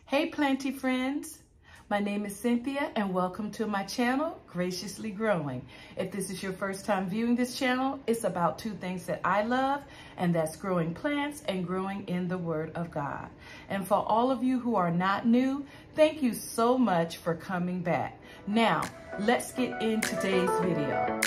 Hey Planty friends, my name is Cynthia and welcome to my channel, Graciously Growing. If this is your first time viewing this channel, it's about two things that I love, and that's growing plants and growing in the Word of God. And for all of you who are not new, thank you so much for coming back. Now, let's get in today's video.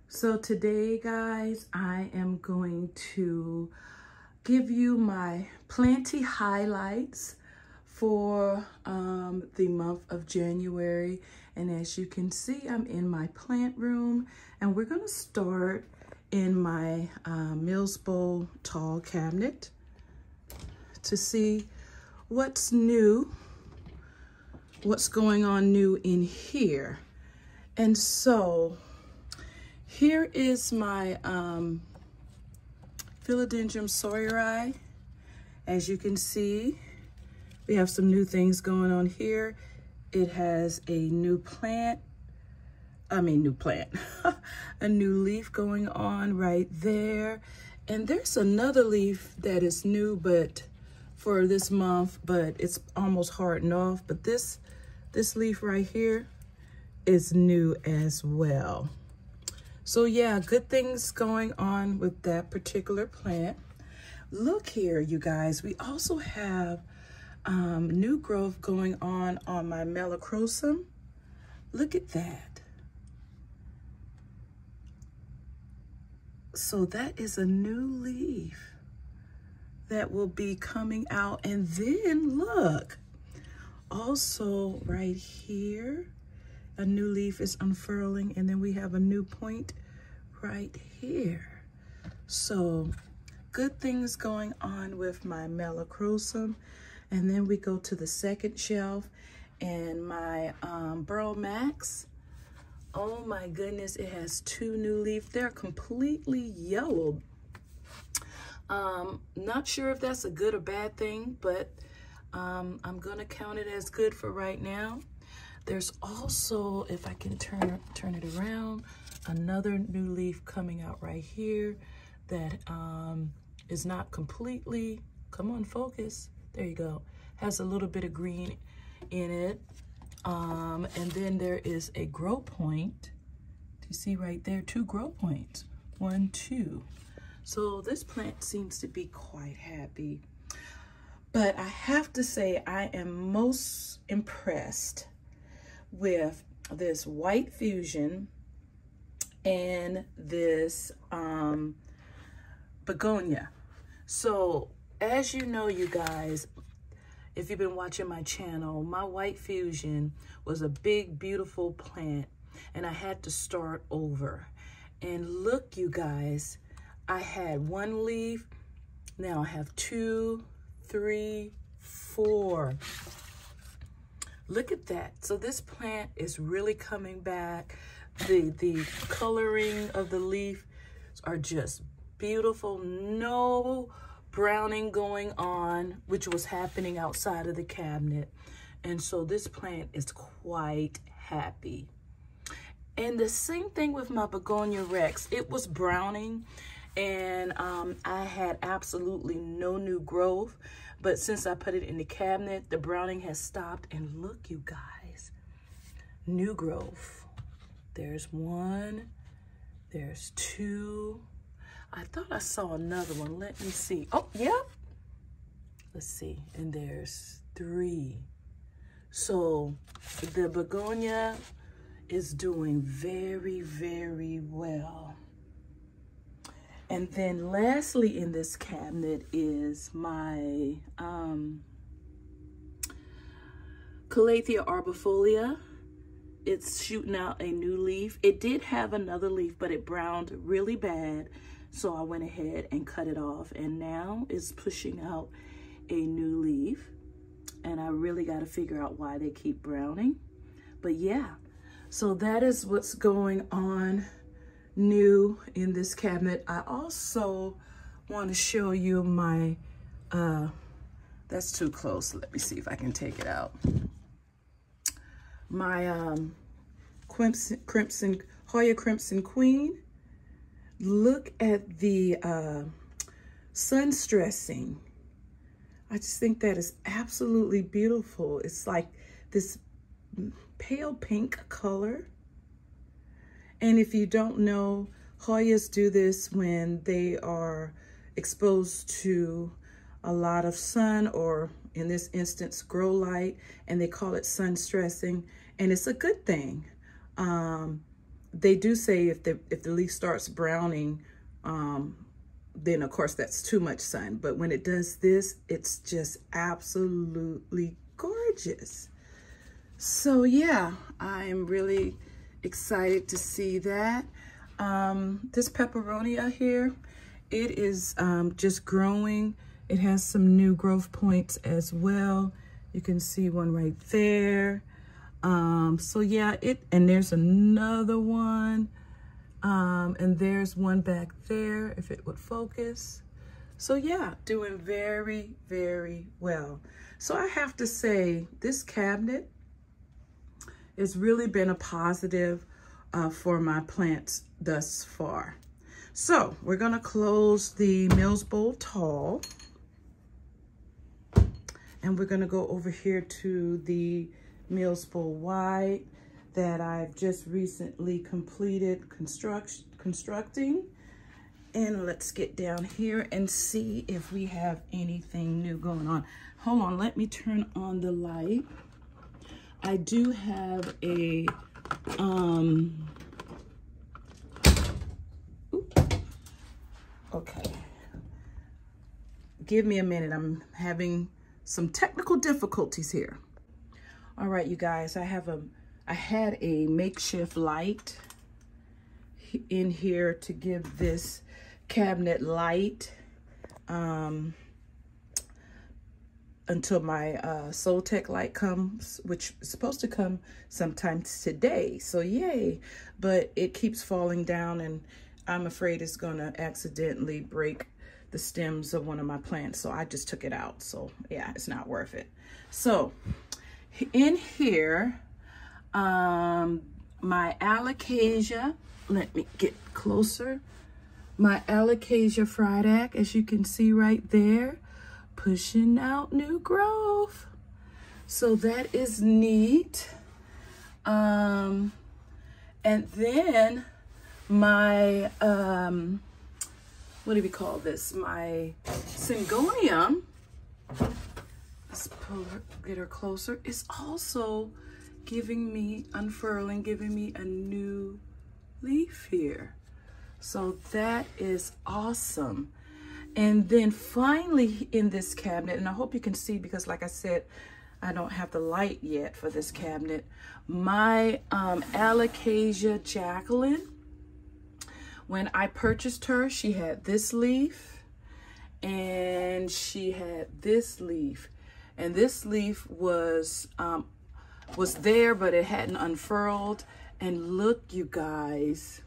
So today, guys, I am going to give you my Planty highlights for the month of January. And as you can see, I'm in my plant room, and we're going to start in my Mills Bowl tall cabinet to see what's new, what's going on new in here. And so here is my Philodendron sawyeri. As you can see, we have some new things going on here. It has a new plant, a new leaf going on right there. And there's another leaf that is new, but for this month, but it's almost hardened off. But this leaf right here is new as well. So yeah, good things going on with that particular plant. Look here, you guys, we also have new growth going on my melocrosum. Look at that. So that is a new leaf that will be coming out. And then look, also right here, a new leaf is unfurling, and then we have a new point right here. So good things going on with my melocrosum. And then we go to the second shelf, and my Burl Max. Oh my goodness, it has two new leaves. They're completely yellowed. Not sure if that's a good or bad thing, but I'm gonna count it as good for right now. There's also, if I can turn it around, another new leaf coming out right here that is not completely, come on, focus. There you go. Has a little bit of green in it. And then there is a grow point. Do you see right there? Two grow points. 1, 2. So this plant seems to be quite happy. But I have to say, I am most impressed with this white fusion and this begonia. So as you know, you guys, if you've been watching my channel, my white fusion was a big, beautiful plant, and I had to start over. And look, you guys, I had one leaf, now I have 2, 3, 4. Look at that. So this plant is really coming back. The coloring of the leaf are just beautiful. No browning going on, which was happening outside of the cabinet. And so this plant is quite happy. And the same thing with my Begonia Rex. It was browning, and I had absolutely no new growth. But since I put it in the cabinet, the browning has stopped. And look, you guys, new growth. There's 1, there's 2. I thought I saw another one. Let me see. Oh, yeah. Let's see. And there's 3. So the begonia is doing very, very well. And then lastly in this cabinet is my Calathea arbifolia. It's shooting out a new leaf. It did have another leaf, but it browned really bad. So I went ahead and cut it off, and now it's pushing out a new leaf. And I really got to figure out why they keep browning. But yeah, so that is what's going on new in this cabinet. I also want to show you my, that's too close. Let me see if I can take it out. My Hoya Crimson Queen. Look at the sun stressing. I just think that is absolutely beautiful. It's like this pale pink color. And if you don't know, Hoyas do this when they are exposed to a lot of sun, or in this instance, grow light, and they call it sun stressing, and it's a good thing. They do say if the leaf starts browning, then of course that's too much sun. But when it does this, it's just absolutely gorgeous. So yeah, I'm really excited to see that. This peperonia here, it is just growing. It has some new growth points as well. You can see one right there. So yeah, and there's another one. And there's one back there, if it would focus. So yeah, doing very, very well. So I have to say, this cabinet has really been a positive for my plants thus far. So we're gonna close the Mills Bowl Tall. And we're gonna go over here to the Mills Bowl Wide that I've just recently completed constructing. And let's get down here and see if we have anything new going on. Hold on, let me turn on the light. I do have a, okay. Give me a minute, I'm having some technical difficulties here. All right, you guys, I had a makeshift light in here to give this cabinet light until my Soltech light comes, which is supposed to come sometime today. So yay, but it keeps falling down, and I'm afraid it's gonna accidentally break the stems of one of my plants. So I just took it out. So yeah, it's not worth it. So in here, my alocasia, let me get closer. My alocasia Friedac, as you can see right there, pushing out new growth. So that is neat. And then my, what do we call this? My Syngonium, let's pull her, get her closer, is also giving me, unfurling, giving me a new leaf here. So that is awesome. And then finally in this cabinet, and I hope you can see because like I said, I don't have the light yet for this cabinet, my Alocasia Jacqueline, when I purchased her, she had this leaf and she had this leaf. And this leaf was there, but it hadn't unfurled. And look, you guys,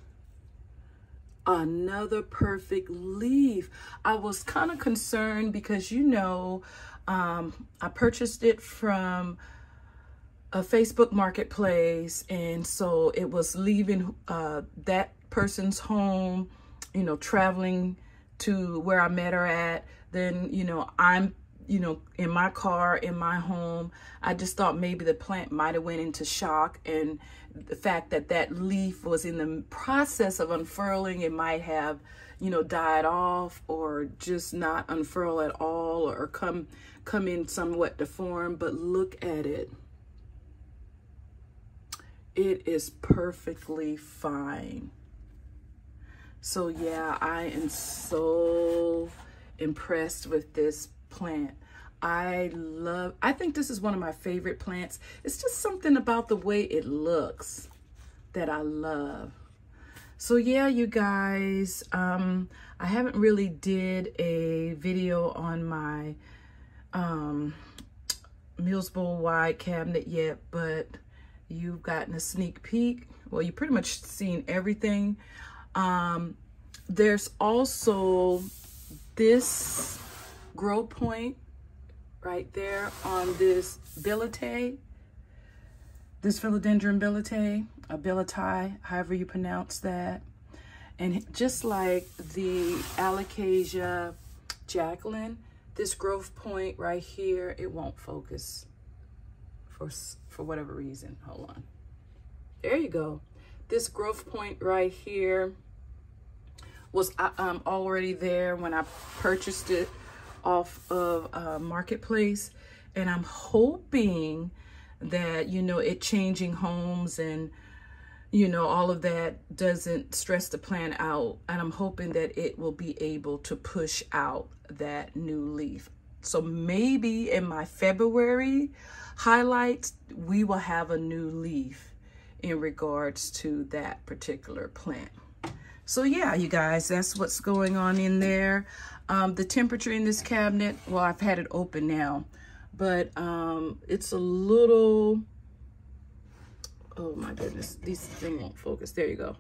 another perfect leaf. I was kind of concerned because, you know, I purchased it from a Facebook marketplace, and so it was leaving that person's home, you know, traveling to where I met her at. Then, you know, I'm, you know, in my car, in my home. I just thought maybe the plant might have went into shock, and the fact that that leaf was in the process of unfurling, it might have, you know, died off or just not unfurl at all, or come in somewhat deformed. But look at it. It is perfectly fine. So yeah, I am so impressed with this plant. I think this is one of my favorite plants. It's just something about the way it looks that I love. So yeah, you guys, I haven't really did a video on my Mills Bowl wide cabinet yet, but you've gotten a sneak peek. Well, you pretty much seen everything. There's also this grow point right there on this billet, this philodendron billet, however you pronounce that. And just like the alocasia Jacqueline, this growth point right here, it won't focus for whatever reason. Hold on. There you go. This growth point right here was already there when I purchased it off of Marketplace. And I'm hoping that, you know, it changing homes and, you know, all of that doesn't stress the plant out. And I'm hoping that it will be able to push out that new leaf. So maybe in my February highlights, we will have a new leaf in regards to that particular plant. So yeah, you guys, that's what's going on in there. The temperature in this cabinet, well, I've had it open now, but it's a little, oh my goodness, this thing won't focus. There you go.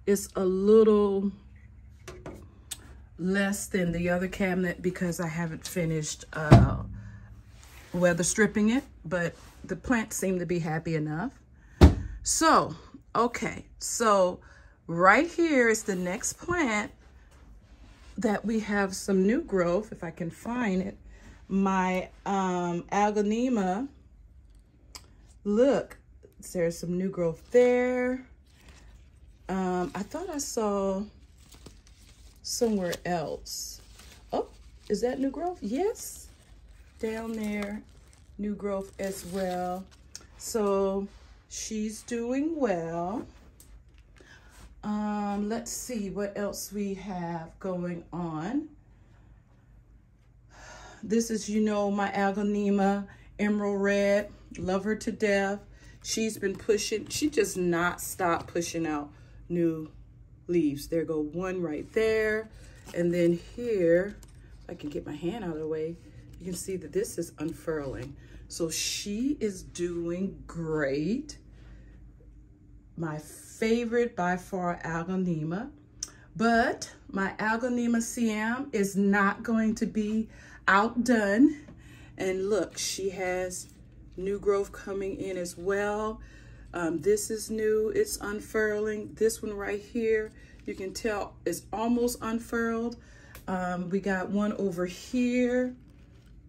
It's a little less than the other cabinet because I haven't finished weather stripping it, but the plants seem to be happy enough. So, okay, so right here is the next plant that we have some new growth, if I can find it. My Algonema, look, there's some new growth there. I thought I saw somewhere else. Oh, is that new growth? Yes, down there, new growth as well. So she's doing well. Let's see what else we have going on. This is, you know, my Algonema Emerald Red. Love her to death. She's been pushing, she just not stopped pushing out new leaves. There go one right there. And then here, if I can get my hand out of the way, you can see that this is unfurling. So she is doing great. My favorite by far, Algonema. But my Algonema Siam is not going to be outdone. And look, she has new growth coming in as well. This is new, it's unfurling. This one right here, you can tell is almost unfurled. We got one over here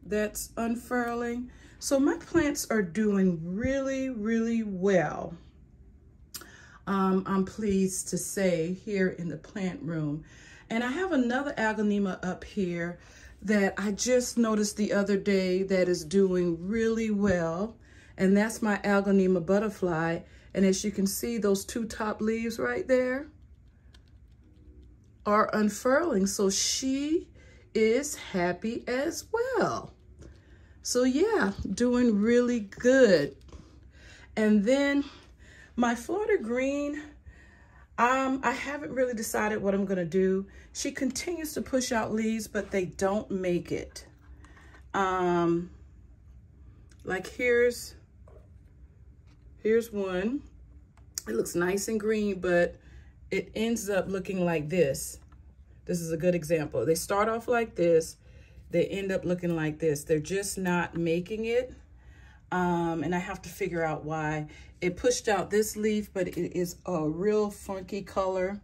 that's unfurling. So my plants are doing really, really well. I'm pleased to say here in the plant room. And I have another Algonema up here that I just noticed the other day that is doing really well. And that's my Algonema Butterfly. And as you can see, those two top leaves right there are unfurling. So she is happy as well. So yeah, doing really good. And then my Florida Green, I haven't really decided what I'm gonna do. She continues to push out leaves, but they don't make it. Like here's one. It looks nice and green, but it ends up looking like this. This is a good example. They start off like this. They end up looking like this. They're just not making it. And I have to figure out why. It pushed out this leaf, but it is a real funky color.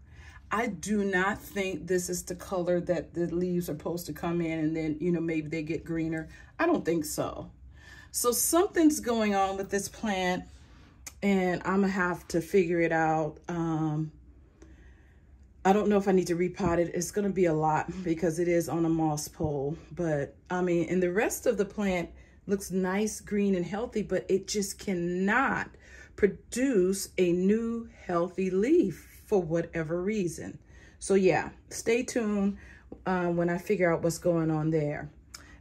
I do not think this is the color that the leaves are supposed to come in and then, you know, maybe they get greener. I don't think so. So something's going on with this plant and I'm gonna have to figure it out. I don't know if I need to repot it. It's gonna be a lot because it is on a moss pole, but I mean, and the rest of the plant looks nice, green and healthy, but it just cannot produce a new healthy leaf for whatever reason. So yeah, stay tuned when I figure out what's going on there.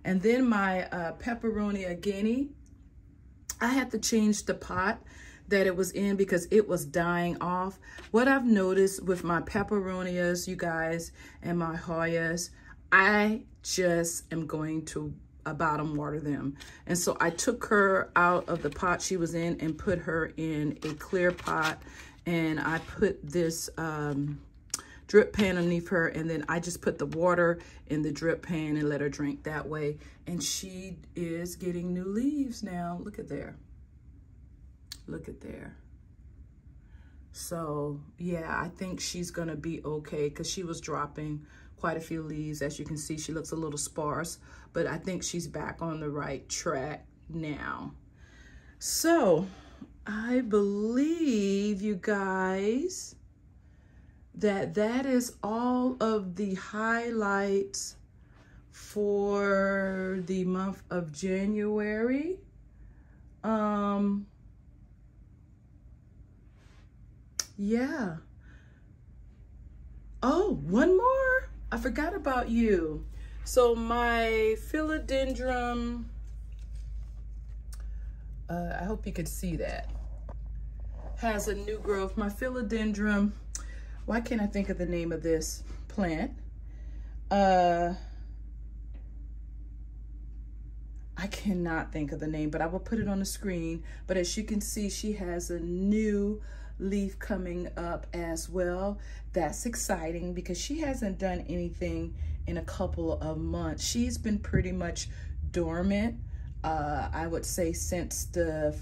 And then my Peperonia Guinea, I had to change the pot that it was in because it was dying off. What I've noticed with my Peperonias, you guys, and my Hoyas, I just am going to bottom water them. And so I took her out of the pot she was in and put her in a clear pot. And I put this drip pan underneath her, and then I just put the water in the drip pan and let her drink that way. And she is getting new leaves now. Look at there. Look at there. So yeah, I think she's gonna be okay, because she was dropping quite a few leaves. As you can see, she looks a little sparse, but I think she's back on the right track now. So I believe, you guys, that is all of the highlights for the month of January. Yeah. Oh, one more. I forgot about you. So my philodendron, I hope you could see that, has a new growth. My philodendron, why can't I think of the name of this plant? I cannot think of the name, but I will put it on the screen. But as you can see, she has a new leaf coming up as well. That's exciting because she hasn't done anything in a couple of months. She's been pretty much dormant, I would say, since the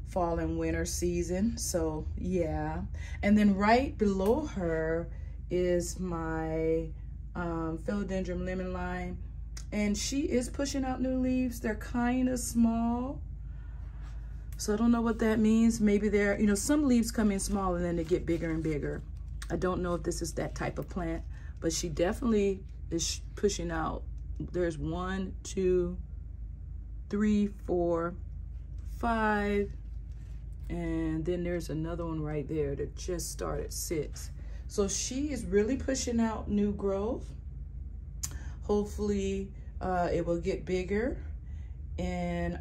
fall and winter season. So yeah. And then right below her is my philodendron lemon lime, and she is pushing out new leaves. They're kind of small, so I don't know what that means. Maybe they're, you know, some leaves come in small and then they get bigger and bigger. I don't know if this is that type of plant, but she definitely is pushing out. There's 1, 2, 3, 4, 5, and then there's another one right there that just started 6. So she is really pushing out new growth. Hopefully it will get bigger. And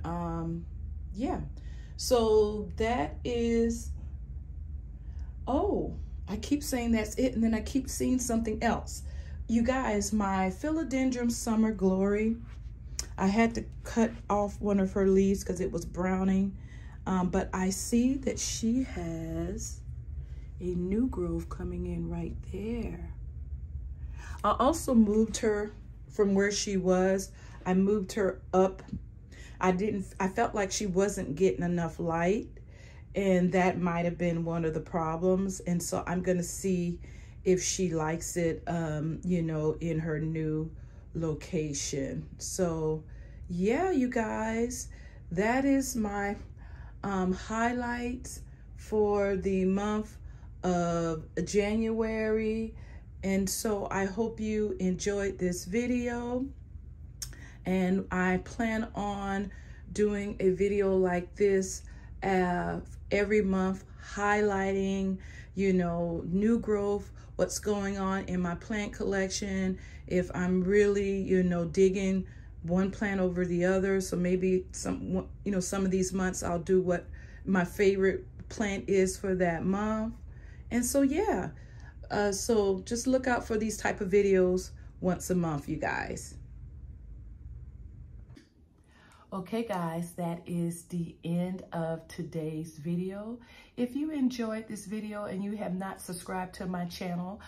yeah, so that is, oh, I keep saying that's it, and then I keep seeing something else. You guys, my philodendron summer glory, I had to cut off one of her leaves because it was browning. But I see that she has a new growth coming in right there. I also moved her from where she was. I moved her up. I felt like she wasn't getting enough light, and that might have been one of the problems. And so I'm gonna see if she likes it, you know, in her new location. So yeah, you guys, that is my highlights for the month of January. And so I hope you enjoyed this video, and I plan on doing a video like this every month, highlighting, you know, new growth, what's going on in my plant collection, if I'm really, you know, digging one plant over the other. So maybe some, you know, some of these months I'll do what my favorite plant is for that month. And so yeah, so just look out for these type of videos once a month, you guys. Okay guys, that is the end of today's video. If you enjoyed this video and you have not subscribed to my channel,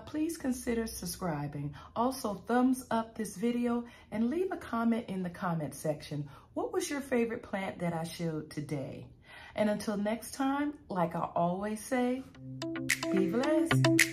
please consider subscribing. Also, thumbs up this video and leave a comment in the comment section. What was your favorite plant that I showed today? And until next time, like I always say, be blessed.